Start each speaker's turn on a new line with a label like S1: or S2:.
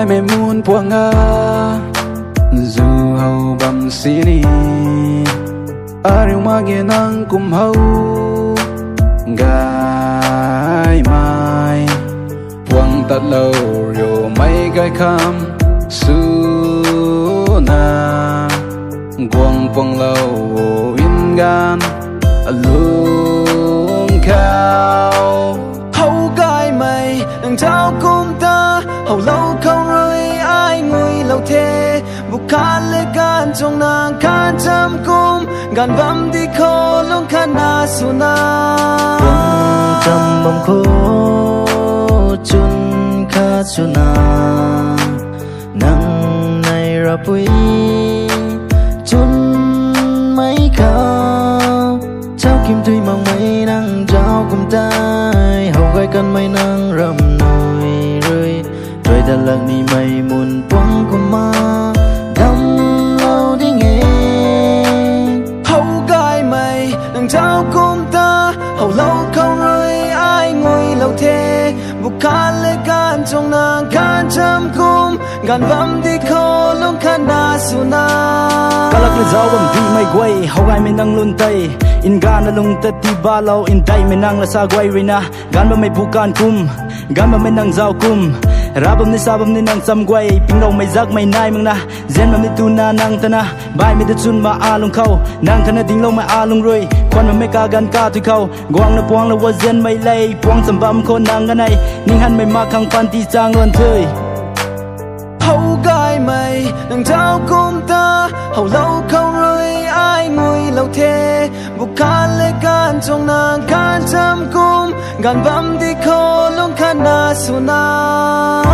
S1: gai mẹ muốn buông ngã dù hầu bằng xí ni ariu ma nghe nang cùng hầu gai mai buông tắt lâu rồi mấy gai kham su na buông lâu in gan luôn khao
S2: hầu gai mày đằng trao cùng ta hầu lâu không rơi ai ngồi lâu thế buộc khát lê gan trong nàng khát chăm cung gan vắm đi khô luôn khát na su na
S3: trong bóng khô chun khát su na nắng này ra bụi chun mấy khao trao kim tùy mong mấy nắng trao cùng tay hầu gai cần mấy nắng rầm nồi rơi trời đã lần đi mây muôn quăng cùng ma đâm lâu đi nghe
S2: hầu gai mày đằng trao cùng ta hầu lâu không rơi ai ngồi lâu thế buộc khát lê gan trong nàng khát chăm cung gan vắm đi khô luôn khát na su na
S4: kalak le zaw bam di mai gwai hogai me nang lun tai in gan na lung ta ti ba lo in dai me nang la sa gwai rina gan ba mai bukan kum gan ba me nang zaw kum rabam ni sabam ni nang sam gwai ping lo mai zak mai nai mang na zen mam ni tu na nang ta na bai me de chun ma a lung khau nang thana ding lo ma a lung rui kwan ma me ka gan ka tu khau gwang na puang la wa zen mai lei puang sam bam ko nang ga nai ning han mai ma khang pan ti chang lon thơi
S2: hầu gai mày đằng trao cùng ta hầu lâu không rơi ai ngồi lâu thế buộc khát lê gan trong nàng khát chăm cung gan vắm đi khô luôn khát na su na